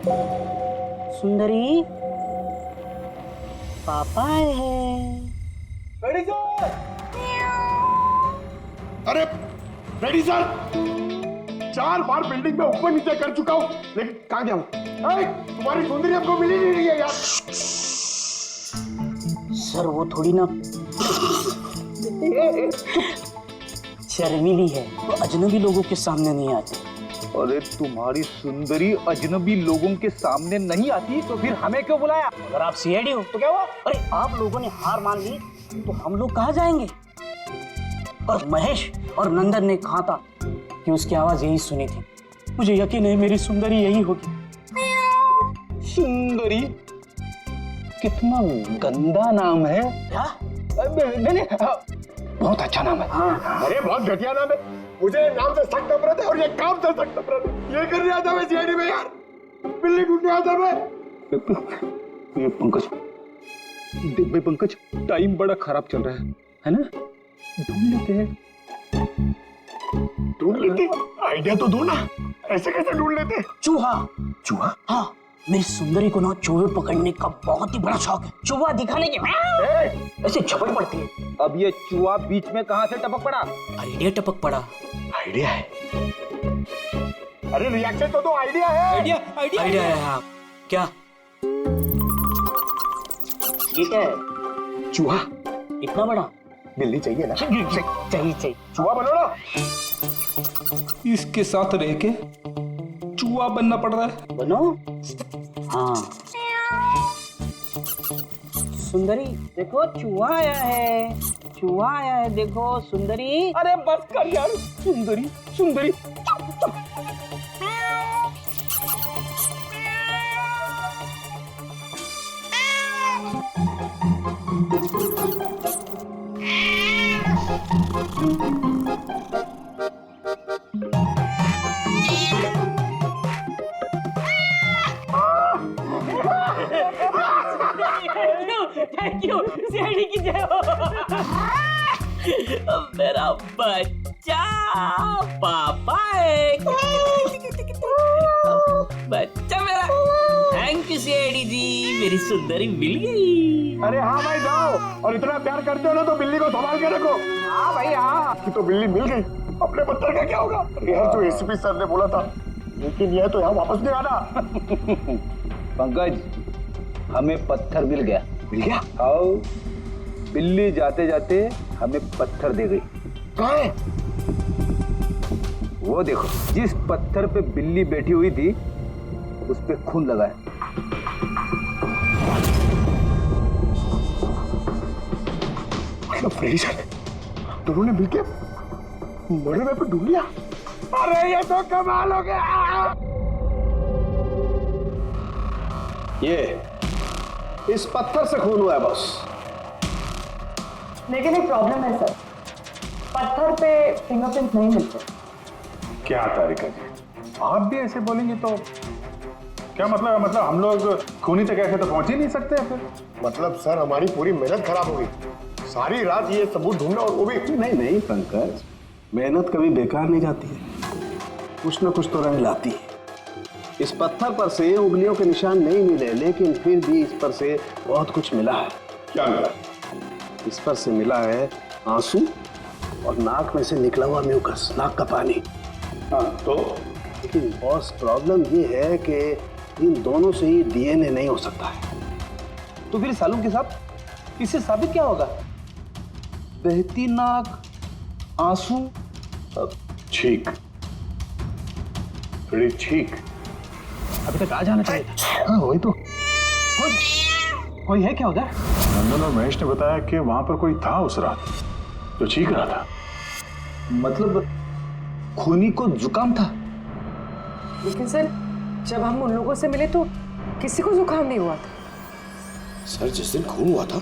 सुंदरी, पापा आए हैं। Ready sir. अरे रेडी सर, 4 बार बिल्डिंग में ऊपर नीचे कर चुका हूँ, लेकिन कहाँ गया हूँ? तुम्हारी सुंदरी हमको मिली नहीं रही है यार। सर वो थोड़ी ना शर्मीली है, तो अजनबी लोगों के सामने नहीं आती। अरे तुम्हारी सुंदरी अजनबी लोगों के सामने नहीं आती तो फिर हमें क्यों बुलाया? अगर आप सीआईडी हो तो क्या हुआ? अरे आप लोगों ने हार मान ली तो हम लोग कहाँ जाएंगे? और महेश और नंदन ने कहा था कि उसकी आवाज यही सुनी थी। मुझे यकीन है मेरी सुंदरी यही होगी। सुंदरी? कितना गंदा नाम है। क्या? नहीं, बहुत अच्छा नाम है। हाँ। अरे बहुत घटिया नाम है। मुझे नाम से सख्त नफरत है और ये काम से सख्त नफरत है। ये करने आता मैं सीआईडी में यार, बिल्ली ढूंढने आता मैं। ये पंकज, देख भाई पंकज, टाइम बड़ा खराब चल रहा है ना? ढूंढ लेते हैं। ढूंढ लेते? आइडिया तो दो ना, ऐसे कैसे ढूंढ लेते? चूहा। चूहा? हाँ, मेरी सुंदरी को ना चूहे पकड़ने का बहुत ही बड़ा शौक है। चूहा दिखाने के ऐसे झपट पड़ती है। अब ये चूहा बीच में कहाँ से टपक पड़ा? आइडिया टपक पड़ा। आइडिया है? अरे रिएक्शन तो दो, आइडिया है। आइडिया है। आप क्या? ये क्या है? चूहा। इतना बड़ा? बिल्ली चाहिए ना? चाहिए। चूहा बनो ना। इसके साथ रह के चूहा बनना पड़ रहा है। बनो? हाँ। सुंदरी देखो, चूहा आया है। चूहा आया है, देखो सुंदरी। अरे बस कर यार, सुंदरी सुंदरी। थैंक यू, सीआईडी की जय हो। मेरा बच्चा पापा है। बच्चा मेरा। थैंक यू सीआईडी जी, मेरी सुंदरी मिल गई। अरे हाँ भाई जाओ, और इतना प्यार करते हो ना तो बिल्ली को संभाल के रखो। हाँ भाई हाँ। कि तो बिल्ली मिल गई, अपने पत्थर का क्या होगा? अरे यार, जो एसीपी सर ने बोला था, लेकिन यह तो यहाँ वापस नहीं आना। पंकज, हमें पत्थर मिल गया। मिल गया? आओ, बिल्ली जाते जाते हमें पत्थर दे गई। कहाँ है? वो देखो, जिस पत्थर पे बिल्ली बैठी हुई थी उस पे खून लगा है। फ्रेडी सर, दोनों ने मिलकर मर्डर वेपन ढूंढ लिया। अरे ये तो कमाल हो गया। ये इस पत्थर से खून हुआ है बॉस। लेकिन एक प्रॉब्लम है सर, पत्थर पे फिंगरप्रिंट नहीं मिलते। क्या तारिका जी, आप भी ऐसे बोलेंगे तो क्या मतलब हम लोग खूनी तक ऐसे तो पहुंच ही नहीं सकते फिर? मतलब सर, हमारी पूरी मेहनत खराब हो गई। सारी रात ये सबूत ढूंढना, और वो भी। नहीं पंकज, मेहनत कभी बेकार नहीं जाती है, कुछ ना कुछ तो रंग लाती है। इस पत्थर पर से उंगलियों के निशान नहीं मिले, लेकिन फिर भी इस पर से बहुत कुछ मिला है। क्या मिला? इस पर से मिला है आंसू और नाक में से निकला हुआ म्यूकस, नाक का पानी। हाँ तो? लेकिन बॉस, प्रॉब्लम ये है कि इन दोनों से ही डीएनए नहीं हो सकता है। तो फिर सालू के साथ इससे साबित क्या होगा? बहती नाक, आंसू, ठीक, थोड़ी ठीक। अभी तक आ जाना चाहिए था। हाँ वही तो। कोई है क्या उधर? नंदन और महेश ने बताया कि वहां पर कोई था उस रात जो चीख रहा था। मतलब खूनी को जुकाम था? लेकिन सर, जब हम उन लोगों से मिले तो किसी को जुकाम नहीं हुआ था। सर, जिस दिन खून हुआ था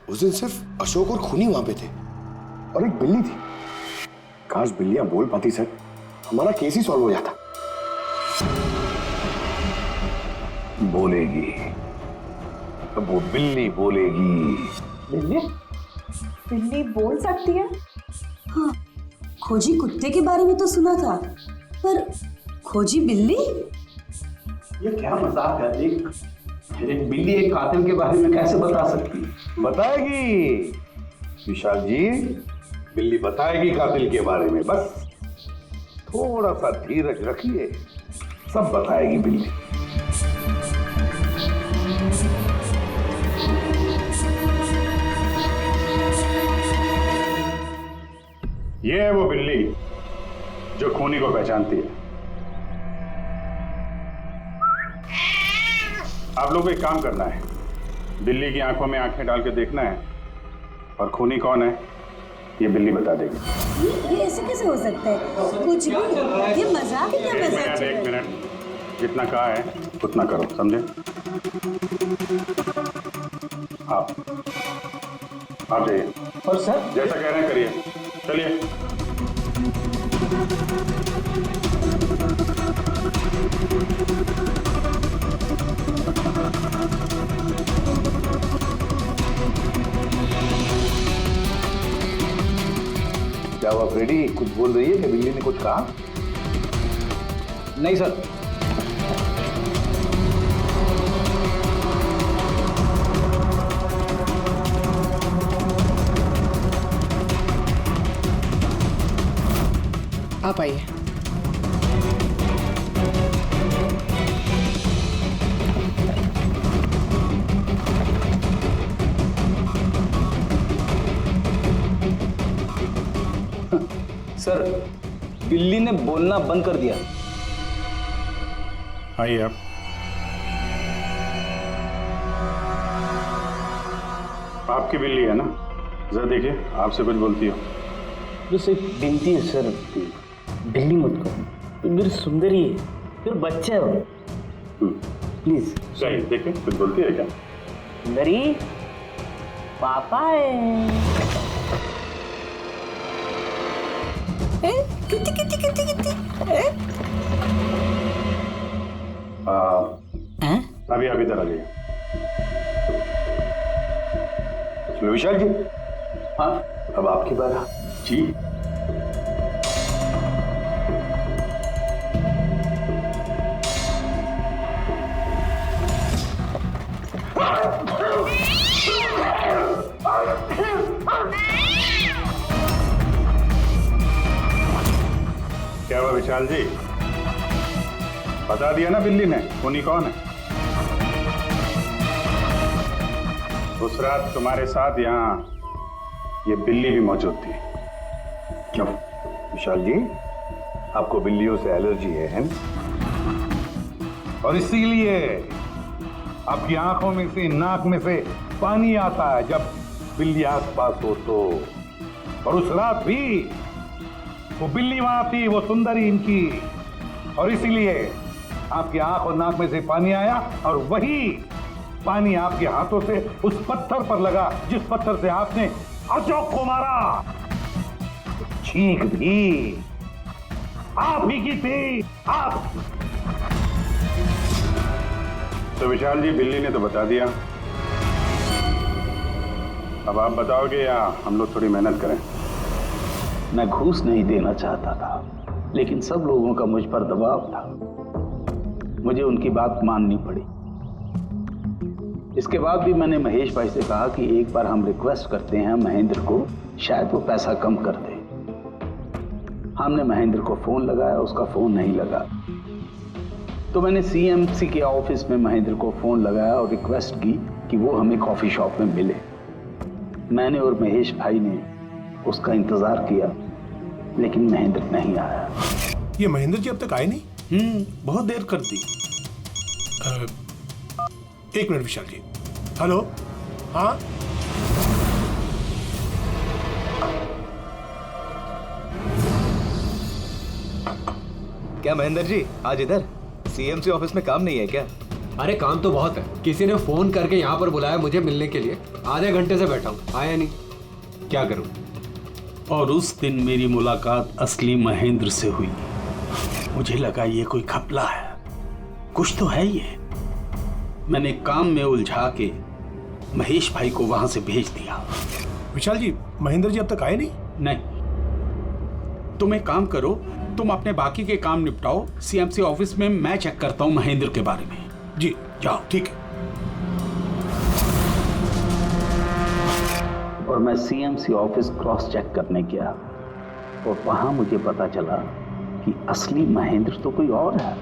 उस दिन सिर्फ अशोक और खूनी वहां पे थे, और एक बिल्ली थी। काश बिल्लियां बोल पाती सर, हमारा केस ही सॉल्व हो जाता। बोलेगी, अब वो बिल्ली बोलेगी। बिल्ली? बिल्ली बोल सकती है? हाँ, खोजी कुत्ते के बारे में तो सुना था, पर खोजी बिल्ली? ये क्या मजाक है? एक बिल्ली एक कातिल के बारे में कैसे बता सकती है? बताएगी विशाल जी, बिल्ली बताएगी कातिल के बारे में। बस थोड़ा सा धीरज रखिए, सब बताएगी बिल्ली। ये है वो बिल्ली जो खूनी को पहचानती है। आप लोग को एक काम करना है, बिल्ली की आंखों में आंखें डाल के देखना है और खूनी कौन है ये बिल्ली बता देगी। ये ऐसे कैसे हो सकता है? कुछ भी, ये मजाक है क्या? मजाक चल रहा है? एक मिनट, जितना कहा है उतना करो, समझे? आप जाइए। और सर जैसा कह रहे हैं करिए, चलिए। क्या हुआ फ्रेडी, कुछ बोल रही है कि बिल्ली ने कुछ कहा? नहीं सर। आप आइए। सर, बिल्ली ने बोलना बंद कर दिया। आइए आप। आपकी बिल्ली है ना? जरा देखिए, आपसे कुछ बोलती हो। बस एक विनती है सर, बिल्ली मत करो, मेरी सुंदरी है, फिर बच्चा है वो, प्लीज। सही, देखिए कुछ बोलती है क्या? सुंदरी पापा है। कितनी कितनी कितनी कितनी अभी आप इधर आ जाइए। विशाल जी, हाँ अब आपकी बात। जी, क्या हुआ विशाल जी? बता दिया ना बिल्ली ने खूनी कौन है? उस रात तुम्हारे साथ यहाँ ये बिल्ली भी मौजूद थी। क्यों विशाल जी, आपको बिल्लियों से एलर्जी है ना? और इसीलिए आपकी आंखों में से, नाक में से पानी आता है जब बिल्ली आसपास हो तो। और उस रात भी वो बिल्ली वहां थी, वो सुंदरी इनकी, और इसीलिए आपकी आंख और नाक में से पानी आया, और वही पानी आपके हाथों से उस पत्थर पर लगा जिस पत्थर से आपने अशोक को मारा। चीख भी आप ही की थी, आप। तो विशाल जी, बिल्ली ने तो बता दिया, अब आप बताओगे या हम लोग थोड़ी मेहनत करें? मैं घूस नहीं देना चाहता था, लेकिन सब लोगों का मुझ पर दबाव था, मुझे उनकी बात माननी पड़ी। इसके बाद भी मैंने महेश भाई से कहा कि एक बार हम रिक्वेस्ट करते हैं महेंद्र को, शायद वो पैसा कम कर दे। हमने महेंद्र को फोन लगाया, उसका फोन नहीं लगा, तो मैंने सीएमसी के ऑफिस में महेंद्र को फोन लगाया और रिक्वेस्ट की कि वो हमें कॉफी शॉप में मिले। मैंने और महेश भाई ने उसका इंतजार किया, लेकिन महेंद्र नहीं आया। ये महेंद्र जी अब तक आए नहीं? बहुत देर कर दी। एक मिनट विशाल जी। हेलो, हाँ क्या महेंद्र जी आज इधर? सीएमसी ऑफिस में काम नहीं है क्या? अरे काम तो बहुत है, किसी ने फोन करके यहाँ पर बुलाया मुझे मिलने के लिए, आधे घंटे से बैठा हूँ, आया नहीं, क्या करूँ? और उस दिन मेरी मुलाकात असली महेंद्र से हुई। मुझे लगा ये कोई घपला है, कुछ तो है ये। मैंने काम में उलझा के महेश भाई को वहां से भेज दिया। विशाल जी, महेंद्र जी अब तक आए नहीं? नहीं, तुम एक काम करो, तुम अपने बाकी के काम निपटाओ, सीएमसी ऑफिस में मैं चेक करता हूँ महेंद्र के बारे में। जी जाओ। ठीक है। और मैं सीएमसी ऑफिस क्रॉस चेक करने गया और वहां मुझे पता चला कि असली महेंद्र तो कोई और है।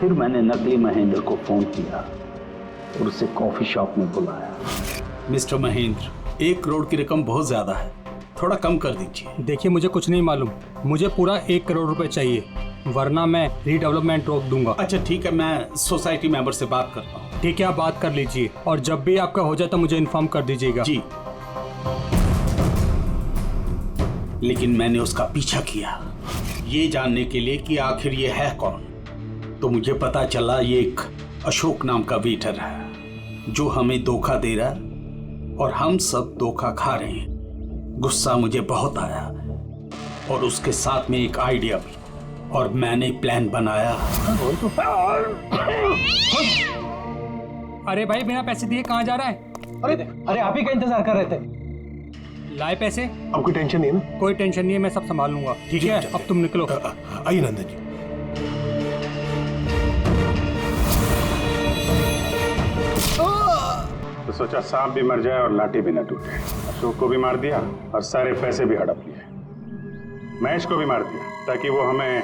फिर मैंने नकली महेंद्र को फोन किया और उसे कॉफी शॉप में बुलाया। मिस्टर महेंद्र, 1 करोड़ की रकम बहुत ज्यादा है, थोड़ा कम कर दीजिए। देखिए, मुझे कुछ नहीं मालूम, मुझे पूरा 1 करोड़ रुपए चाहिए, वरना मैं रीडेवलपमेंट रोक दूंगा। अच्छा ठीक है, मैं सोसाइटी मेंबर से बात करता हूँ। ठीक है, आप बात कर लीजिए और जब भी आपका हो जाए तो मुझे इन्फॉर्म कर दीजिएगा। जी। लेकिन मैंने उसका पीछा किया ये जानने के लिए कि आखिर ये है कौन। तो मुझे पता चला ये एक अशोक नाम का वेटर है जो हमें धोखा दे रहा है और हम सब धोखा खा रहे हैं। गुस्सा मुझे बहुत आया और उसके साथ में एक आइडिया भी, और मैंने प्लान बनाया। अरे भाई, बिना पैसे दिए कहाँ जा रहा है? अरे आप ही का इंतजार कर रहे थे। लाए पैसे? अब कोई टेंशन नहीं है ना? कोई टेंशन नहीं है, मैं सब संभाल लूंगा। ठीक है, अब तुम निकलो। आइए नंदन जी। तो सोचा सांप भी मर जाए और लाठी भी न टूटे। अशोक को भी मार दिया और सारे पैसे भी हड़प लिए। महेश को भी मार दिया ताकि वो हमें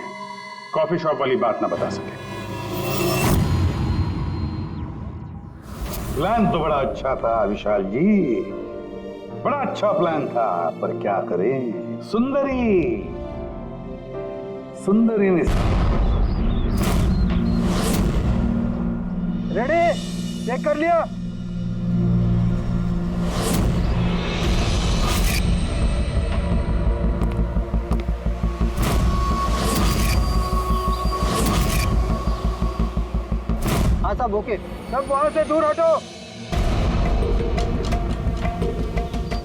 कॉफी शॉप वाली बात ना बता सके। प्लान तो बड़ा अच्छा था विशाल जी, बड़ा अच्छा प्लान था, पर क्या करें, सुंदरी ने। रेडी? चेक कर लिया? हाँ सब ओके। सब वहां से दूर हटो।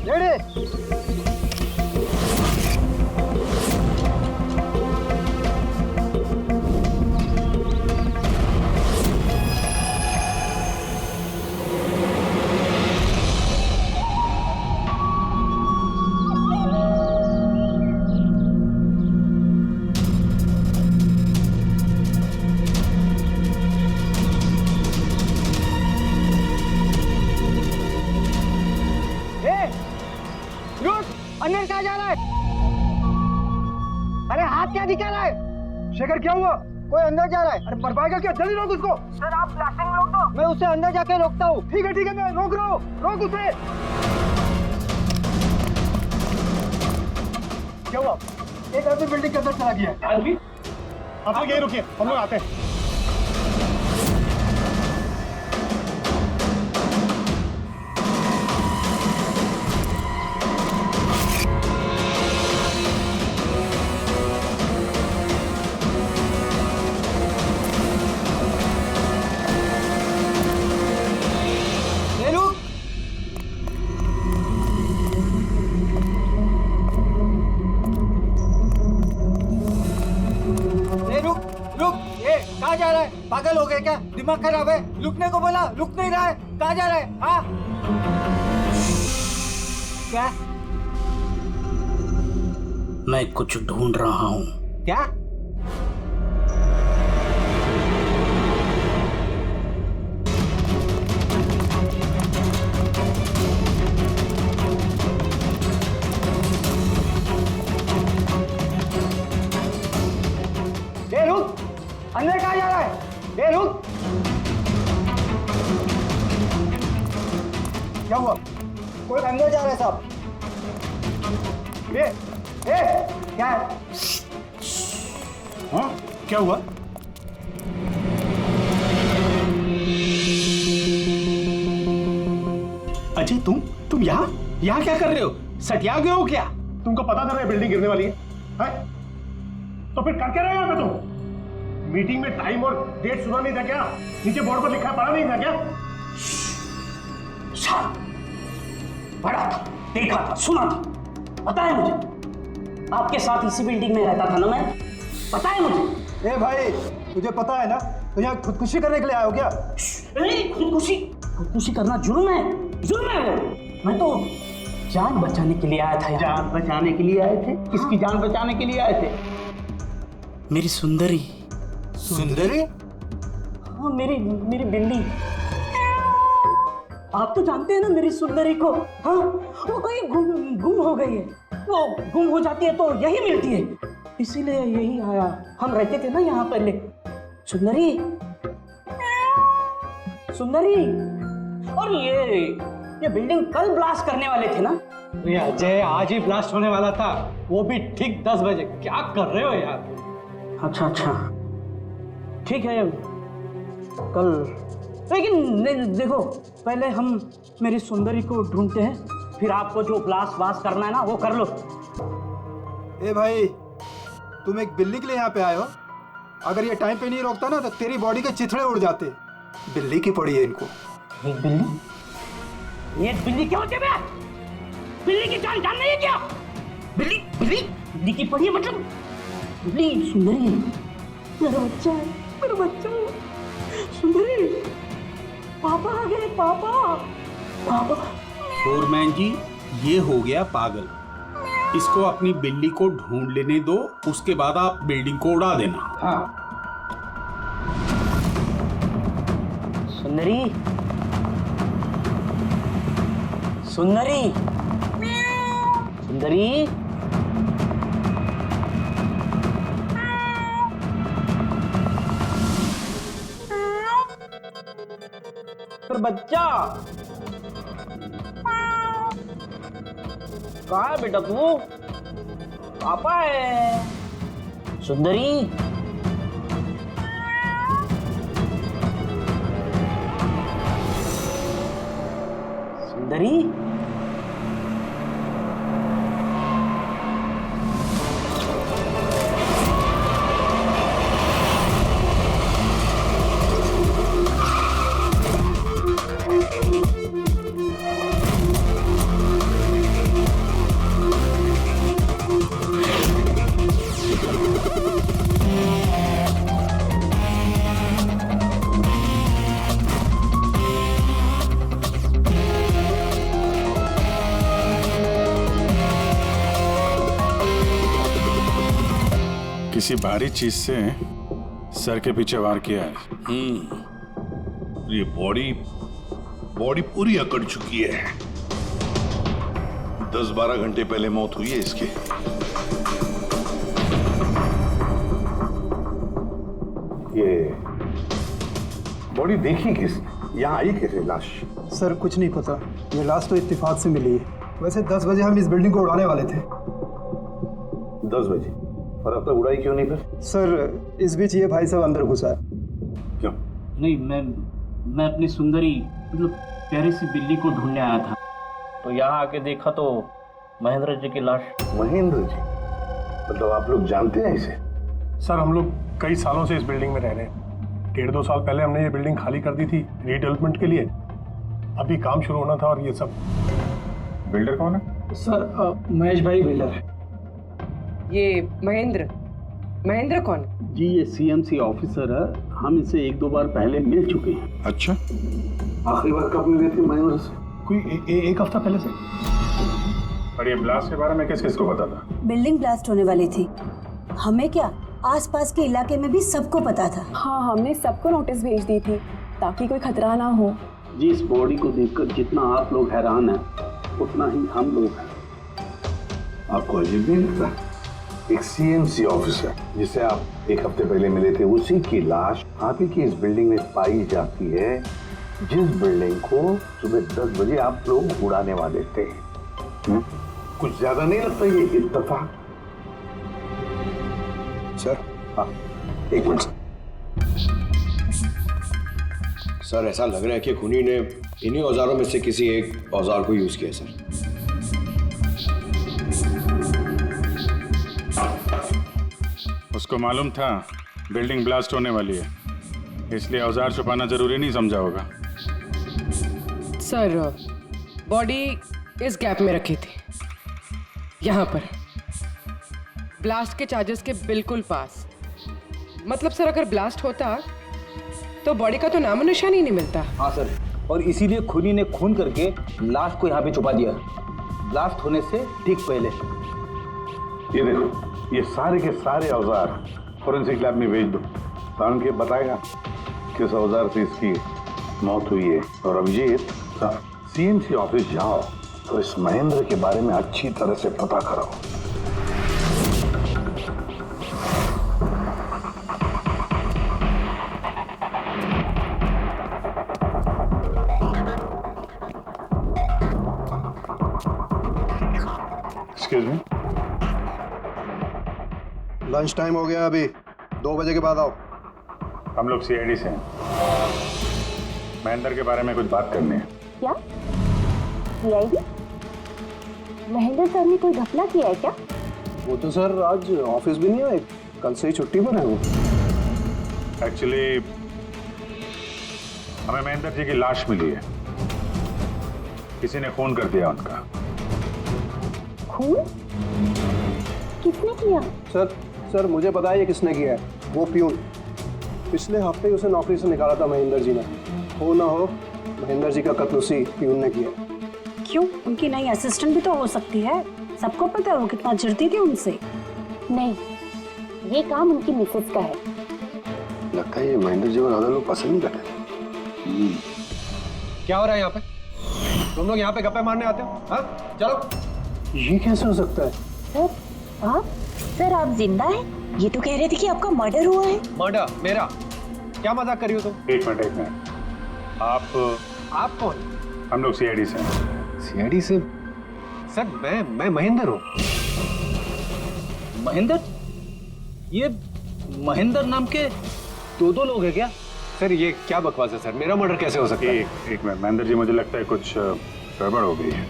रेडी? अंदर कहाँ जा रहा है? अरे हाथ क्या दिखा रहा है? शेखर क्या हुआ? कोई अंदर जा रहा है। अरे मर पाएगा क्या? जल्दी रोक उसको। सर आप प्लास्टिक में रोक दो। मैं उसे अंदर जाके रोकता हूँ। ठीक है मैं रोक रहा हूँ। रोक उसे। क्या हुआ? एक आदमी बिल्डिंग के अंदर चला गया। आदमी? आप लोग यहीं रुकिए, हम लोग आते हैं। कहाँ जा रहा है? पागल हो गया क्या? दिमाग खराब है? रुकने को बोला, रुक नहीं रहा है। कहाँ जा रहा है? हाँ? क्या? मैं कुछ ढूंढ रहा हूँ। क्या? रुक! अंदर कहाँ जा रहा है? ए रुक! क्या हुआ? कोई अंदर जा रहा है साहब। क्या है? हाँ? क्या हुआ? अजय, तुम यहाँ क्या कर रहे हो? सटिया गए हो क्या? तुमको पता था ना बिल्डिंग गिरने वाली है? तो फिर कर क्या रहे हो यहाँ पे तुम? मीटिंग में टाइम और डेट सुना नहीं था क्या? नीचे बोर्ड पर लिखा पढ़ा नहीं था क्या? पढ़ा था, देखा था, सुना था, पता है मुझे। आपके साथ इसी बिल्डिंग में रहता था ना मैं, पता है मुझे। ए भाई, तुझे पता है ना तो यहाँ खुदकुशी करने के लिए आए हो क्या? खुदकुशी करना जुर्म है वो। मैं तो जान बचाने के लिए आया था। जान बचाने के लिए आए थे? किसकी जान बचाने के लिए आए थे? मेरी सुंदरी। सुंदरी? हाँ, मेरी बिल्ली। आप तो जानते हैं ना मेरी सुंदरी को। हाँ, वो कहीं गुम हो गई है। वो गुम हो जाती है तो यही मिलती है, इसीलिए यही आया। हम रहते थे ना यहाँ पहले। सुंदरी, सुंदरी। और ये बिल्डिंग कल ब्लास्ट करने वाले थे ना? अरे अजय, आज ही ब्लास्ट होने वाला था, वो भी ठीक 10 बजे। क्या कर रहे हो यार? अच्छा, ठीक है कल, लेकिन देखो पहले हम मेरी सुंदरी को ढूंढते हैं, फिर आपको जो ब्लास्ट करना है ना वो कर लो। ए भाई, तुम एक बिल्ली के लिए यहाँ पे आए हो? अगर ये टाइम पे नहीं रोकता ना तो तेरी बॉडी के चिथड़े उड़ जाते। बिल्ली की पड़ी है इनको। एक बिल्ली? ये बिल्ली क्या होती है बे? बिल्ली की जान नहीं है क्या? बिल्ली की पड़ी है मतलब? बिल्ली सुंदरी, मेरा बच्चा है। सुंदरी, पापा आ गए। पापा। फोरमैन जी, ये हो गया पागल। इसको अपनी बिल्ली को ढूंढ लेने दो, उसके बाद आप बिल्डिंग को उड़ा देना। हाँ। सुंदरी, पर बच्चा कहाँ है बेटा तू? पापा है। सुंदरी, किसी भारी चीज से सर के पीछे वार किया है। ये बॉडी पूरी अकड़ चुकी है। 10-12 घंटे पहले मौत हुई है इसकी। ये बॉडी देखी किस? यहाँ आई कैसे लाश? सर कुछ नहीं पता, ये लाश तो इत्तेफाक से मिली है। वैसे 10 बजे हम इस बिल्डिंग को उड़ाने वाले थे। 10 बजे? और अब तक उड़ाई क्यों नहीं फिर? सर इस बीच ये भाई साहब अंदर घुसा है। क्यों? नहीं, मैं अपनी सुंदरी मतलब प्यारी सी बिल्ली को ढूंढने आया था, तो यहाँ आके देखा तो महेंद्र जी की लाश। महेंद्र जी? मतलब आप लोग जानते हैं इसे? सर हम लोग कई सालों से इस बिल्डिंग में रह रहे हैं। 1.5-2 साल पहले हमने ये बिल्डिंग खाली कर दी थी रीडेवलपमेंट के लिए। अभी काम शुरू होना था और ये सब। बिल्डर कौन है? सर महेश भाई बिल्डर है। ये महेंद्र कौन? जी ये सीएमसी ऑफिसर है, हम इसे 1-2 बार पहले मिल चुके हैं। अच्छा, आखिरी बार कब मिले थे महेंद्र से? कोई एक हफ्ता पहले से। और ये ब्लास्ट के बारे में किस को पता था? बिल्डिंग ब्लास्ट होने वाली थी, हमें क्या आसपास के इलाके में भी सबको पता था। हाँ, हमने सबको नोटिस भेज दी थी ताकि कोई खतरा ना हो। जी इस बॉडी को देखकर जितना आप लोग हैरान हैं, उतना ही हम लोग हैं। आपको अजीब नहीं लगता? एक सीएमसी ऑफिसर जिसे आप 1 हफ्ते पहले मिले थे, उसी की लाश आप ही की इस बिल्डिंग में पाई जाती है, जिस बिल्डिंग को सुबह 10 बजे आप लोग उड़ाने वाले थे। कुछ ज्यादा नहीं लगता ये इत्तेफाक? सर हाँ, एक मिनट सर, ऐसा लग रहा है कि खूनी ने इन्हीं औजारों में से किसी एक औजार को यूज किया सर। उसको मालूम था बिल्डिंग ब्लास्ट होने वाली है, इसलिए औजार छुपाना जरूरी नहीं समझा होगा। सर बॉडी इस गैप में रखी थी, यहाँ पर ब्लास्ट के चार्जेस के बिल्कुल पास। मतलब सर अगर ब्लास्ट होता तो बॉडी का तो नामो निशान ही नहीं मिलता। हाँ सर, और इसीलिए खूनी ने खून करके लाश को यहाँ पे छुपा दिया। ब्लास्ट होने से ठीक पहले। ये देखो, ये सारे के सारे औजार फोरेंसिक लैब में भेज दो। कारण के बताएगा किस औजार से इसकी मौत हुई है। और अभिजीत, सीएमसी ऑफिस जाओ तो इस महेंद्र के बारे में अच्छी तरह से पता करो। एक्सक्यूज मी, लंच टाइम हो गया, अभी 2 बजे के बाद आओ। हम लोग सीआईडी से हैं, महेंद्र के बारे में कुछ बात करनी है। क्या सीआईडी? महेंद्र सर ने कोई घपला किया है क्या? वो तो सर आज ऑफिस भी नहीं आए, कल से ही छुट्टी पर है वो। एक्चुअली हमें महेंद्र जी की लाश मिली है, किसी ने खून कर दिया उनका। खून? किसने किया? सर मुझे पता है ये किसने किया है, वो प्यून। पिछले हफ्ते ही उसे नौकरी से निकाला था महेंद्र जी ने। हो ना हो महेंद्र जी का कत्ल उसी प्यून ने किया। क्यों? उनकी नई असिस्टेंट भी तो हो सकती है, सबको पता है वो कितना चिढ़ती थी उनसे। नहीं, ये काम उनकी मिसेस का है। लगता है ये महेंद्र जी को ज्यादा लोग पसंद नहीं करते। क्या हो रहा है यहाँ पे? तुम लोग यहाँ पे गप्पे मारने आते हो? हाँ चलो। ये कैसे हो सकता है? सर आप? सर आप जिंदा हैं? ये तो कह रहे थे कि आपका मर्डर हुआ है। मर्डर मेरा? क्या मजाक कर रही हो तुम? एक मिनट, आप कौन? हम लोग सीआईडी से हैं। सीआईडी से? सर मैं महेंद्र हूँ। महेंद्र? ये महेंद्र नाम के दो लोग हैं क्या? सर ये क्या बकवास है सर, मेरा मर्डर कैसे हो सकता है? एक मिनट महेंद्र जी, मुझे लगता है कुछ गड़बड़ हो गई है।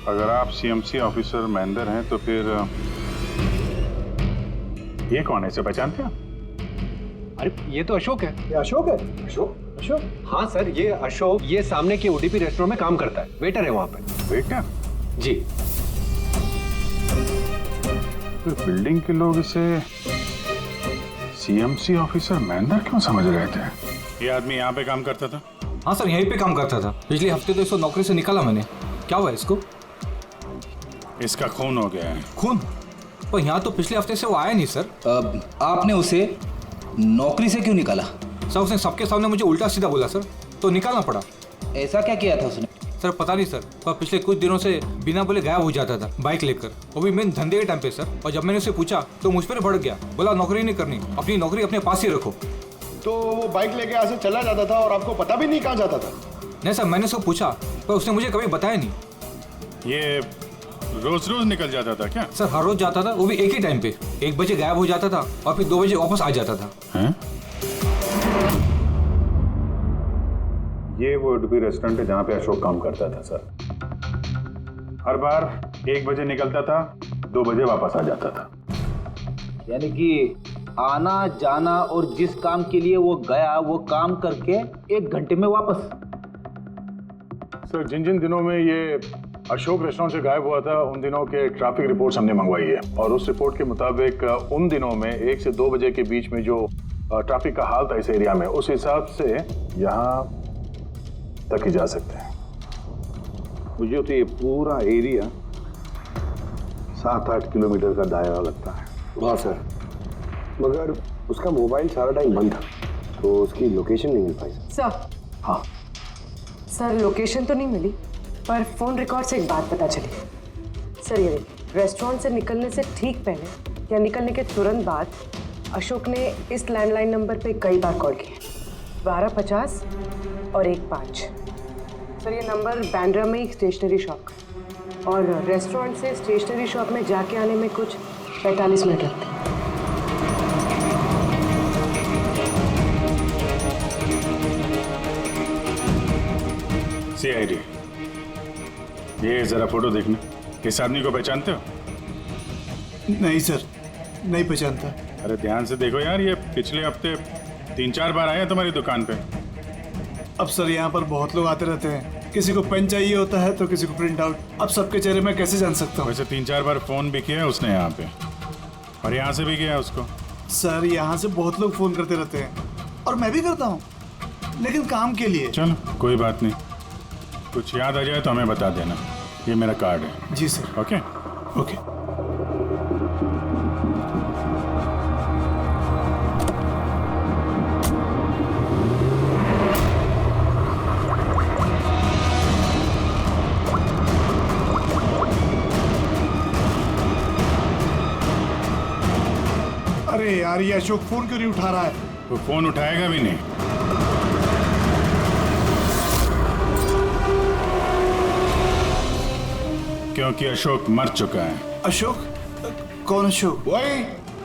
अगर आप सीएमसी ऑफिसर महेंद्र हैं तो फिर ये कौन है, इसे पहचानते हैं? अरे ये तो अशोक है। ये अशोक है? अशोक? हाँ सर, ये अशोक ये सामने के ओडीपी रेस्टोरेंट में काम करता है, वेटर है वहाँ पे। वेटर? जी। फिर बिल्डिंग के लोग इसे सीएमसी ऑफिसर महेंद्र क्यों समझ रहे थे? ये आदमी यहाँ पे काम करता था? हाँ सर, यहीं पे काम करता था। पिछले हफ्ते तो इसको नौकरी से निकाला मैंने। क्या हुआ इसको? इसका खून हो गया है। खून? पर यहाँ तो पिछले हफ्ते से वो आया नहीं सर। आपने उसे नौकरी से क्यों निकाला? सर उसने सबके सामने मुझे उल्टा सीधा बोला सर, तो निकालना पड़ा। ऐसा क्या किया था उसने? सर पता नहीं सर, पर पिछले कुछ दिनों से बिना बोले गायब हो जाता था बाइक लेकर, वो भी मेन धंधे के टाइम पे सर। और जब मैंने उसे पूछा तो मुझ पर भड़क गया, बोला नौकरी नहीं करनी, अपनी नौकरी अपने पास ही रखो। तो वो बाइक लेके यहाँ से चला जाता था और आपको पता भी नहीं कहाँ जाता था? नहीं सर, मैंने उसको पूछा पर उसने मुझे कभी बताया नहीं। ये रोज रोज निकल जाता था क्या? सर हर रोज जाता था, वो भी एक ही टाइम पे। 1 बजे गायब हो जाता था और फिर 2 बजे वापस आ जाता था। हैं? ये वो उडुपी रेस्टोरेंट है जहाँ पे अशोक काम करता था सर। हर बार 1 बजे निकलता था, 2 बजे वापस आ जाता था। यानी कि आना जाना और जिस काम के लिए वो गया वो काम करके 1 घंटे में वापस। सर जिन जिन दिनों में ये अशोक रेस्टोरेंट से गायब हुआ था उन दिनों के ट्रैफिक रिपोर्ट्स हमने मंगवाई है, और उस रिपोर्ट के मुताबिक उन दिनों में 1 से 2 बजे के बीच में जो ट्रैफिक का हाल था इस एरिया में, उस हिसाब से यहाँ तक ही जा सकते हैं। मुझे तो ये पूरा एरिया 7-8 किलोमीटर का दायरा लगता है। वाह सर, मगर उसका मोबाइल सारा टाइम बंद था, तो उसकी लोकेशन नहीं मिल पाई सर। हाँ सर लोकेशन तो नहीं मिली, पर फोन रिकॉर्ड से एक बात पता चली। सर ये रेस्टोरेंट से निकलने से ठीक पहले या निकलने के तुरंत बाद अशोक ने इस लैंडलाइन नंबर पे कई बार कॉल किया, 1250 और 15। सर ये नंबर बैंड्रा में ही स्टेशनरी शॉप का, और रेस्टोरेंट से स्टेशनरी शॉप में जाके आने में कुछ 45 मिनट लगते हैं। सीआईडी, ये जरा फोटो देखना। इस आदमी को पहचानते हो? नहीं सर, नहीं पहचानता। अरे ध्यान से देखो यार, ये पिछले हफ्ते 3-4 बार आए हैं तुम्हारी दुकान पे। अब सर यहाँ पर बहुत लोग आते रहते हैं, किसी को पेन चाहिए होता है तो किसी को प्रिंट आउट। अब सबके चेहरे में कैसे जान सकता हूँ? वैसे 3-4 बार फोन भी किया है उसने यहाँ पे, और यहाँ से भी किया है उसको। सर यहाँ से बहुत लोग फोन करते रहते हैं, और मैं भी करता हूँ, लेकिन काम के लिए। चलो कोई बात नहीं, कुछ याद आ जाए तो हमें बता देना। ये मेरा कार्ड है। जी सर। Okay okay. अरे यार, ये अशोक फोन क्यों नहीं उठा रहा है? वो फोन उठाएगा भी नहीं। क्योंकि अशोक मर चुका है। अशोक? कौन अशोक? वही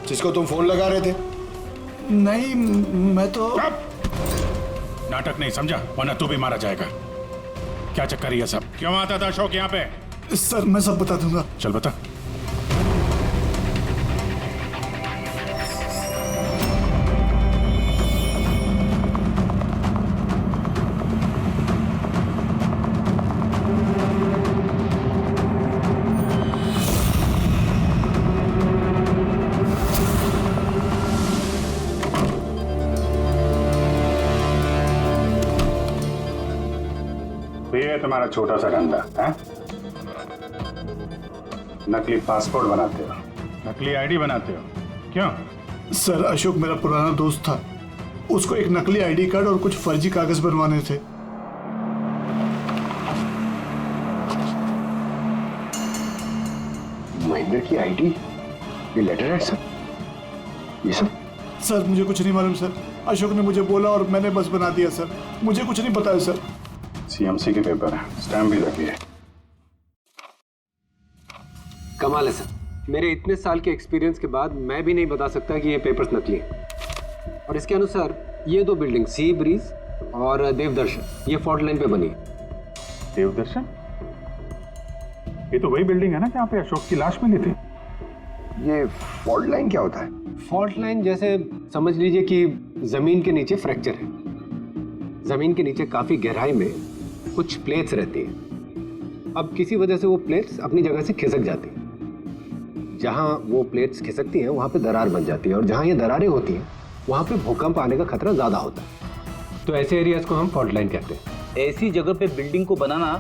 जिसको तुम फोन लगा रहे थे। नहीं, मैं तो नाटक नहीं समझा, वरना तू भी मारा जाएगा। क्या चक्कर है ये सब? क्यों आता था अशोक यहाँ पे? सर मैं सब बता दूंगा। चल बता। ये तुम्हारा छोटा सा धंधा है? नकली पासपोर्ट बनाते हो, नकली आईडी बनाते हो, क्यों? सर अशोक मेरा पुराना दोस्त था, उसको एक नकली आईडी कार्ड और कुछ फर्जी कागज बनवाने थे। महेंद्र की आईडी, ये लेटर है सर, ये सब? सर मुझे कुछ नहीं मालूम सर, अशोक ने मुझे बोला और मैंने बस बना दिया सर, मुझे कुछ नहीं पता है सर। सीएमसी के पेपर है, स्टैम्प भी लगी है। कमाल है सर, मेरे इतने साल के एक्सपीरियंस के बाद मैं भी नहीं बता सकता कि ये पेपर्स नकली हैं। और इसके अनुसार ये दो बिल्डिंग सी ब्रीज और देवदर्शन ये फॉल्ट लाइन पे बनी है। देवदर्शन? ये तो वही बिल्डिंग है ना जहाँ पे अशोक की लाश मिली थी। ये फॉल्ट लाइन क्या होता है? फॉल्ट लाइन जैसे समझ लीजिए कि जमीन के नीचे फ्रैक्चर है, जमीन के नीचे काफी गहराई में कुछ प्लेट्स रहती हैं। अब किसी वजह से वो प्लेट्स अपनी जगह से खिसक जाती हैं। जहाँ वो प्लेट्स खिसकती हैं वहाँ पे दरार बन जाती है, और जहाँ ये दरारें होती हैं वहाँ पे भूकंप आने का खतरा ज़्यादा होता है। तो ऐसे एरियाज को हम फॉल्ट लाइन कहते हैं। ऐसी जगह पे बिल्डिंग को बनाना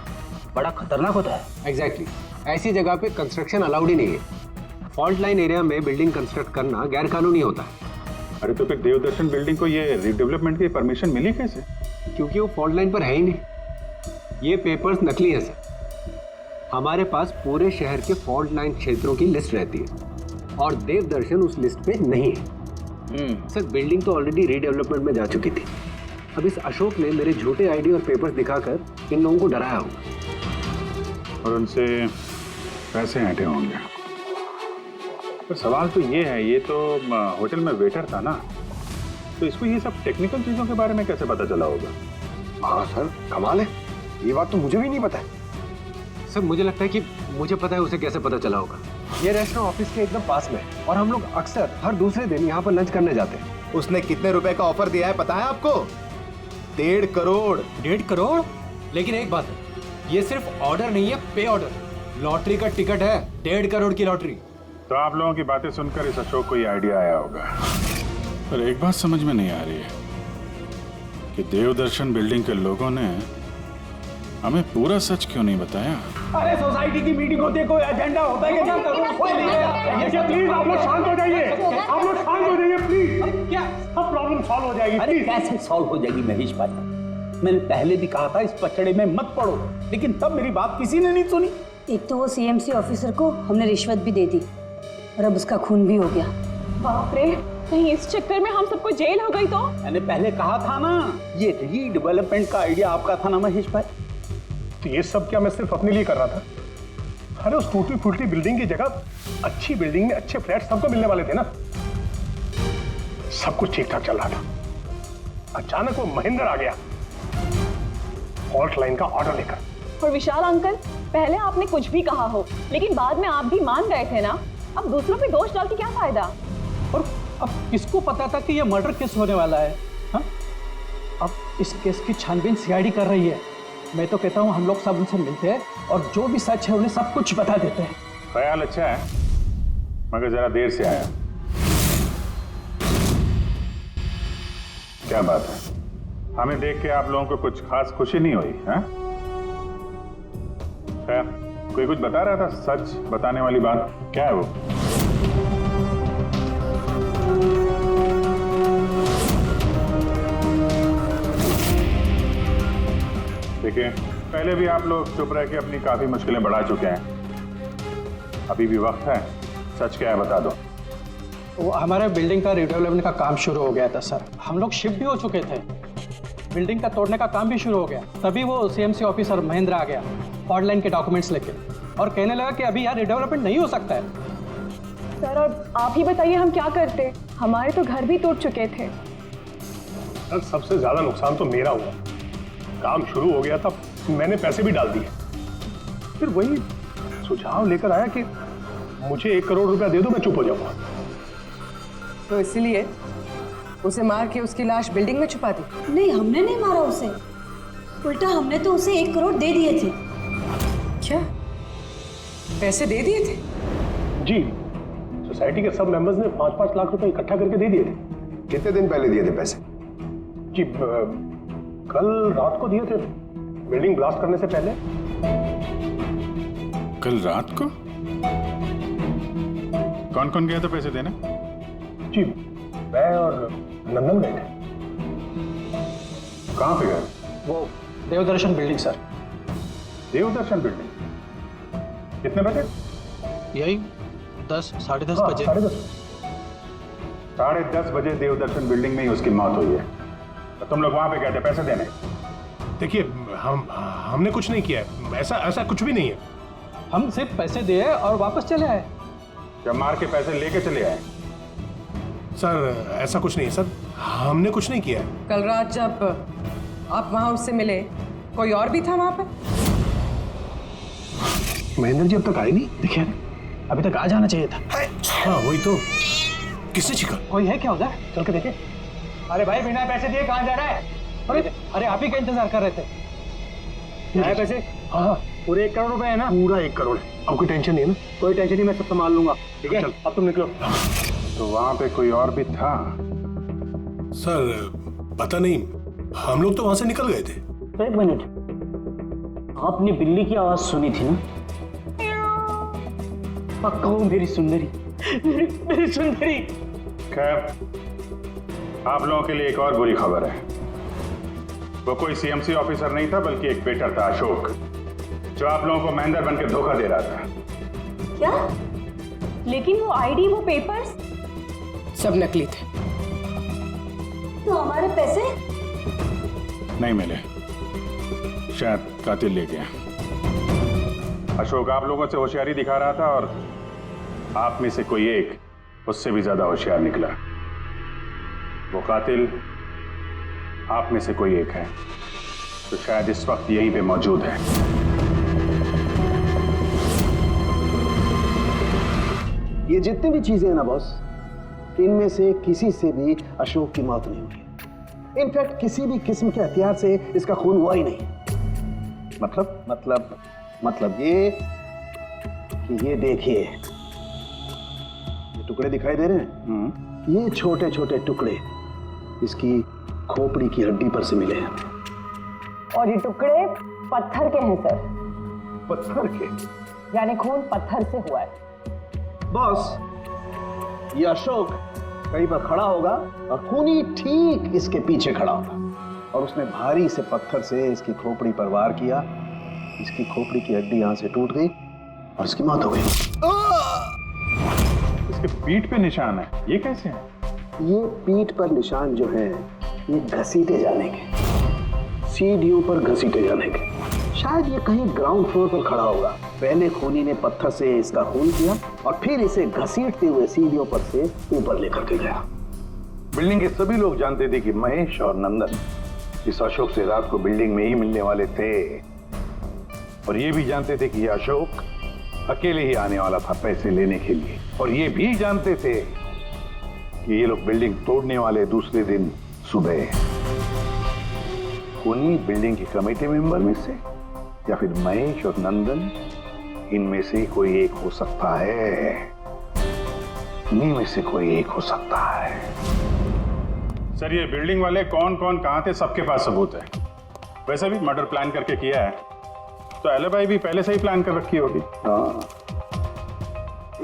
बड़ा खतरनाक होता है। एग्जैक्टली, ऐसी जगह पे कंस्ट्रक्शन अलाउड ही नहीं है। फॉल्ट लाइन एरिया में बिल्डिंग कंस्ट्रक्ट करना गैर कानूनी होता है। अरे तो फिर देवदर्शन बिल्डिंग को ये रिडेवलपमेंट की परमिशन मिली कैसे? क्योंकि वो फॉल्ट लाइन पर है ही नहीं। ये पेपर्स नकली है सर। हमारे पास पूरे शहर के फॉल्ट लाइन क्षेत्रों की लिस्ट रहती है और देवदर्शन उस लिस्ट पे नहीं है। सर बिल्डिंग तो ऑलरेडी रीडेवलपमेंट में जा चुकी थी। अब इस अशोक ने मेरे झूठे आईडी और पेपर्स दिखाकर इन लोगों को डराया होगा और उनसे पैसे ऐंठे होंगे। पर सवाल तो ये है, ये तो होटल में वेटर था ना, तो इसको ये सब टेक्निकल चीजों के बारे में कैसे पता चला होगा? हाँ सर, कमाल है, ये बात तो मुझे भी नहीं पता है। सर मुझे लगता है कि मुझे पता है उसे कैसे पता चला होगा। ये रेस्टोरेंट ऑफिस के एकदम पास में है और हम लोग अक्सर हर दूसरे दिन यहाँ पर लंच करने जाते हैं। उसने कितने रुपए का ऑफर दिया है पता है आपको? 1.5 करोड़। 1.5 करोड़? लेकिन एक बात है, ये सिर्फ ऑर्डर नहीं है, पे ऑर्डर, लॉटरी का टिकट है, 1.5 करोड़ की लॉटरी। तो आप लोगों की बातें सुनकर इस अशोक को ये आइडिया आया होगा। पर एक बात समझ में नहीं आ रही है कि देवदर्शन बिल्डिंग के लोगों ने हमें पूरा सच क्यों नहीं बताया? अरे सोसाइटी की मीटिंग होती है, कोई एजेंडा होता है क्या? प्लीज आप लोग शांत हो जाइए, आप लोग शांत हो जाइए प्लीज। क्या सब प्रॉब्लम सॉल्व हो जाएगी। अरे कैसे सॉल्व हो जाएगी महेश भाई? मैंने पहले भी कहा था इस पचड़े में मत पड़ो, लेकिन तब मेरी बात किसी ने नहीं सुनी। एक तो वो सीएमसी ऑफिसर को हमने रिश्वत भी दे दी और अब उसका खून भी हो गया। बाप रे, कहीं इस चक्कर में हम सबको जेल हो गई तो? मैंने पहले कहा था ना, ये रीडेवलपमेंट का आइडिया आपका था ना महेश भाई? तो ये सब क्या मैं सिर्फ अपने लिए कर रहा था? अरे उस टूटी फूटी बिल्डिंग की जगह अच्छी बिल्डिंग में अच्छे फ्लैट सबको मिलने वाले थे ना। सब कुछ ठीक ठाक चल रहा था, अचानक वो महेंद्र आ गया फॉल्ट लाइन का ऑर्डर लेकर। और विशाल अंकल, पहले आपने कुछ भी कहा हो, लेकिन बाद में आप भी मान गए थे ना। अब दूसरों पे दोष डाल के क्या फायदा? और अब किसको पता था कि ये मर्डर केस होने वाला है? हा? अब इस केस की छानबीन सीआईडी कर रही है। मैं तो कहता हूँ हम लोग सब उनसे मिलते हैं और जो भी सच है उन्हें सब कुछ बता देते हैं। ख्याल अच्छा है, मगर जरा देर से आया। क्या बात है, हमें देख के आप लोगों को कुछ खास खुशी नहीं हुई? खैर कोई कुछ बता रहा था, सच बताने वाली बात क्या है वो? देखिए, पहले भी आप लोग चुप रह के अपनी काफी मुश्किलें बढ़ा चुके हैं। अभी भी वक्त है, सच क्या है बता दो। वो हमारे बिल्डिंग का रिडेवलपमेंट का काम शुरू हो गया था सर। हम लोग शिफ्ट भी हो चुके थे, बिल्डिंग का तोड़ने का काम भी शुरू हो गया। तभी वो सीएमसी ऑफिसर महेंद्र आ गया फॉल्ट लाइन के डॉक्यूमेंट्स लेके और कहने लगा कि अभी यार रिडेवलपमेंट नहीं हो सकता है। सर अब आप ही बताइए हम क्या करते, हमारे तो घर भी टूट चुके थे। सर सबसे ज्यादा नुकसान तो मेरा हुआ। काम शुरू हो गया था, मैंने पैसे भी डाल दिए, फिर वही सुझाव लेकर आया कि मुझे 1 करोड़ रुपया दे दो, मैं चुप हो जाऊंगा। तो इसलिए उसे मार के उसकी लाश बिल्डिंग में छुपा दी? नहीं, हमने नहीं मारा उसे, उल्टा हमने तो उसे 1 करोड़ दे दिए थे। क्या पैसे दे दिए थे? जी, सोसाइटी के सब मेंबर्स ने 5-5 लाख रुपए इकट्ठा करके दे दिए थे। कितने दिन पहले दिए थे पैसे? जी कल रात को दिए थे, बिल्डिंग ब्लास्ट करने से पहले। कल रात को? कौन कौन गया था पैसे देने? जी मैं और नंदन गए थे। कहाँ पे गए? वो देवदर्शन बिल्डिंग सर। देवदर्शन बिल्डिंग? कितने बजे? यही 10 साढ़े 10 बजे। 10:30 बजे देवदर्शन बिल्डिंग में ही उसकी मौत हुई है। तो तुम लोग वहां पे गए थे पैसे देने? देखिए हमने कुछ नहीं किया है, ऐसा कुछ भी नहीं है। हम सिर्फ पैसे दिए और वापस चले आए। जब मार के पैसे लेके चले आए? सर ऐसा कुछ नहीं है सर, हमने कुछ नहीं किया है। कल रात जब आप वहां उससे मिले, कोई और भी था वहां पर? महेंद्र जी अब तक आए नहीं, देखिए अभी तक आ जाना चाहिए था। हाँ वही तो, किसने छिका? कोई है क्या उधर? चल के देखे। अरे भाई बिना पैसे दिए कहाँ जा रहा है? अरे आप ही का इंतजार कर रहे थे। आए पैसे? हाँ पूरे 1 करोड़ रुपए है ना? पूरा 1 करोड़ है। अब कोई टेंशन नहीं है ना? कोई टेंशन नहीं, मैं सब संभाल लूंगा। ठीक है, अब तुम निकलो। तो वहां पे कोई और भी था? सर पता नहीं, हम लोग तो वहां से निकल गए थे। 1 मिनट, आपने बिल्ली की आवाज सुनी थी ना? पक्का वो मेरी सुंदरी, मेरी सुंदरी। खैर, आप लोगों के लिए एक और बुरी खबर है। वो कोई सीएमसी ऑफिसर नहीं था, बल्कि एक वेटर था, अशोक, जो आप लोगों को महेंद्र बन के धोखा दे रहा था। क्या? लेकिन वो आईडी, वो पेपर्स सब नकली थे। तो हमारे पैसे? नहीं मिले, शायद कातिल ले गया। अशोक आप लोगों से होशियारी दिखा रहा था और आप में से कोई एक उससे भी ज्यादा होशियार निकला। वो कातिल आप में से कोई एक है, तो शायद इस वक्त यहीं पे मौजूद है। ये जितनी भी चीजें हैं ना बॉस, इनमें से किसी से भी अशोक की मौत नहीं हुई। इनफैक्ट किसी भी किस्म के हथियार से इसका खून हुआ ही नहीं। मतलब ये कि ये देखिए, ये टुकड़े दिखाई दे रहे हैं? ये छोटे छोटे टुकड़े इसकी खोपड़ी की हड्डी पर से मिले हैं। और ये टुकड़े पत्थर के हैं सर। पत्थर के? यानी खून पत्थर से हुआ है। बॉस, ये अशोक कहीं पर खड़ा होगा और खूनी ठीक इसके पीछे खड़ा होगा और उसने भारी से पत्थर से इसकी खोपड़ी पर वार किया। इसकी खोपड़ी की हड्डी यहां से टूट गई और इसकी मौत हो गई। इसके पीठ पे निशान है, ये कैसे है? ये पीठ पर निशान जो है, ये घसीटे जाने के, सीढ़ियों पर घसीटे जाने के। शायद ये कहीं ग्राउंड फ्लोर पर खड़ा होगा। पहले खूनी ने पत्थर से इसका खून किया और फिर इसे घसीटते हुए सीढ़ियों पर से ऊपर लेकर के गया। बिल्डिंग के सभी लोग जानते थे कि महेश और नंदन इस अशोक से रात को बिल्डिंग में ही मिलने वाले थे, और ये भी जानते थे कि ये अशोक अकेले ही आने वाला था पैसे लेने के लिए, और ये भी जानते थे कि ये लोग बिल्डिंग तोड़ने वाले दूसरे दिन सुबह। खूनी बिल्डिंग के कमेटी मेंबर में से या फिर महेश और नंदन, इनमें से कोई एक हो सकता है। इन्हीं में से कोई एक हो सकता है। सर ये बिल्डिंग वाले कौन कौन कहां थे, सबके पास सबूत है। वैसे भी मर्डर प्लान करके किया है तो एलिबाई भी पहले से ही प्लान कर रखी होगी। हाँ,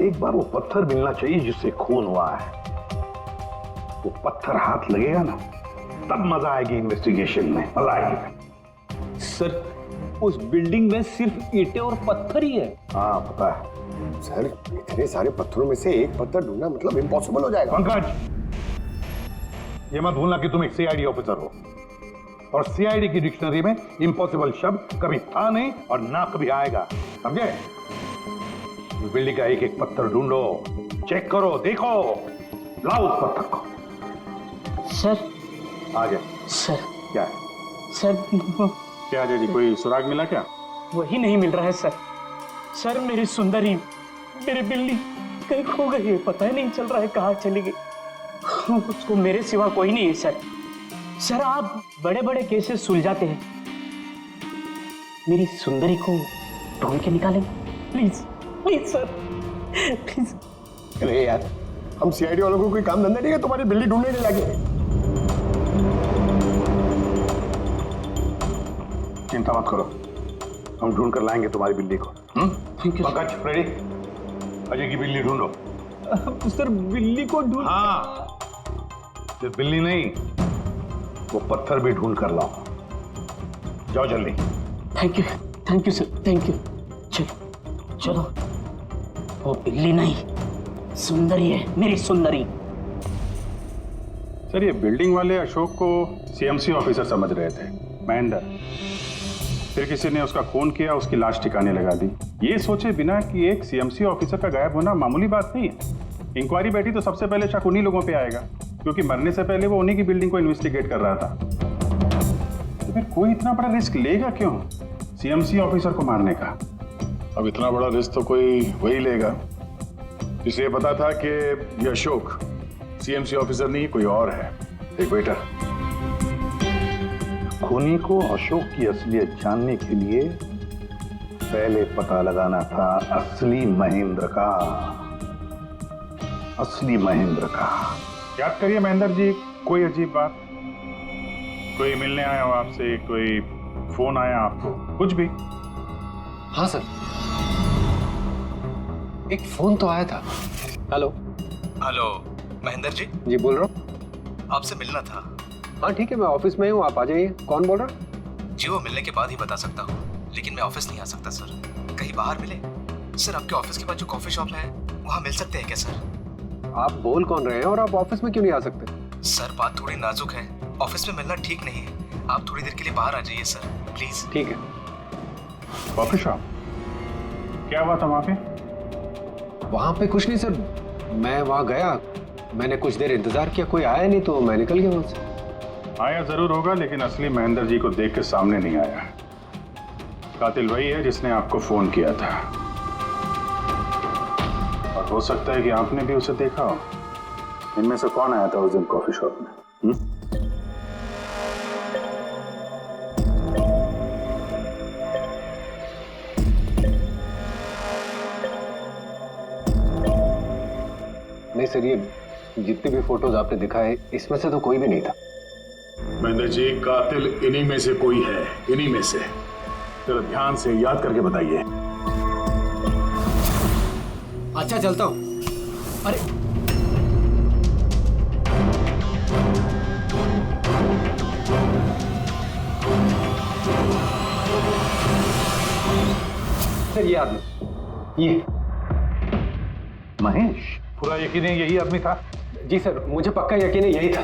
एक बार वो पत्थर मिलना चाहिए जिससे खून हुआ है। वो पत्थर हाथ लगेगा ना, तब मजा आएगी इन्वेस्टिगेशन में, मजा आएगी। सर उस बिल्डिंग में सिर्फ ईंटें और पत्थर ही है। हाँ पता है सर, इतने सारे पत्थरों में से एक पत्थर ढूंढना मतलब इम्पॉसिबल हो जाएगा। पंकज, ये मत भूलना कि तुम एक सीआईडी ऑफिसर हो, और सीआईडी की डिक्शनरी में इम्पॉसिबल शब्द कभी था नहीं और ना कभी आएगा, समझे? इस बिल्डिंग का एक एक पत्थर ढूंढो, चेक करो, देखो, लाओ उस पत्थर को। सर आ गया। सर क्या सर क्या जी, कोई सुराग मिला क्या? वही नहीं मिल रहा है सर। सर मेरी सुंदरी, मेरी बिल्ली कहीं खो गई है, पता ही नहीं चल रहा है कहाँ चली गई। उसको मेरे सिवा कोई नहीं है सर। सर आप बड़े बड़े केसेस सुलझाते हैं, मेरी सुंदरी को ढूंढ के निकालेंगे प्लीज, प्लीज सर, प्लीज। अरे यार, हम सीआईडी वालों को कोई काम धंधा नहीं है तुम्हारी बिल्ली ढूंढने के लगे। चिंता मत करो, हम ढूंढ कर लाएंगे तुम्हारी बिल्ली को। पंकज, रेडी? अजय की बिल्ली ढूंढो। सर बिल्ली को ढूंढ? हाँ, सिर्फ बिल्ली नहीं, वो पत्थर भी ढूंढ कर लाओ। जाओ जल्दी। Thank you sir, thank you. चलो चलो, वो बिल्ली नहीं, सुंदरी है, मेरी सुंदरी। सर ये बिल्डिंग वाले अशोक को सीएमसी ऑफिसर समझ रहे थे, महेंद्र। फिर किसी ने उसका खून किया, उसकी लाश ठिकाने लगा दी, ये सोचे बिना कि एक सीएमसी ऑफिसर का गायब होना मामूली बात नहीं है। इंक्वायरी बैठी तो सबसे पहले शक उन्हीं लोगों पे आएगा, क्योंकि मरने से पहले वो उन्हीं की बिल्डिंग को इन्वेस्टिगेट कर रहा था। तो फिर कोई इतना बड़ा रिस्क लेगा क्यों सीएमसी ऑफिसर को मारने का? अब इतना बड़ा रिस्क तो कोई वही लेगा जिसे पता था कि ये अशोक सीएमसी ऑफिसर नहीं कोई और है। एक वेटर। खूनी को अशोक की असलियत जानने के लिए पहले पता लगाना था असली महेंद्र का, असली महेंद्र का। याद करिए महेंद्र जी, कोई अजीब बात, कोई मिलने आया हो आपसे, कोई फोन आया आपको, कुछ भी? हाँ सर, एक फोन तो आया था। Hello hello Mahendra ji. जी बोल रहा हूँ। आपसे मिलना था। हाँ ठीक है, मैं ऑफिस में हूँ, आप आ जाइए। कौन बोल रहा? जी वो मिलने के बाद ही बता सकता हूँ, लेकिन मैं ऑफिस नहीं आ सकता सर। कहीं बाहर मिले? सर आपके ऑफिस के पास जो कॉफी शॉप है वहाँ मिल सकते हैं क्या सर? आप बोल कौन रहे हैं और आप ऑफिस में क्यों नहीं आ सकते? सर बात थोड़ी नाजुक है, ऑफिस में मिलना ठीक नहीं है। आप थोड़ी देर के लिए बाहर आ जाइए सर, प्लीज। ठीक है। Coffee shop? क्या हुआ था वहाँ पे? वहाँ पे कुछ नहीं सर, मैं वहाँ गया, मैंने कुछ देर इंतजार किया, कोई आया नहीं तो मैं निकल गया वहाँ से। आया जरूर होगा, लेकिन असली महेंद्र जी को देख के सामने नहीं आया। कातिल वही है जिसने आपको फोन किया था, और हो सकता है कि आपने भी उसे देखा हो। इनमें से कौन आया था उस दिन कॉफी शॉप में? नहीं सर, ये जितने भी फोटोज आपने दिखाए इसमें से तो कोई भी नहीं था। महेंद्र जी, कातिल इन्हीं में से कोई है, इन्हीं में से। जरा ध्यान से याद करके बताइए। अच्छा चलता हूँ। अरे सर ये आदमी, ये महेश, पूरा यकीन है यही आदमी था? जी सर, मुझे पक्का यकीन है यही था।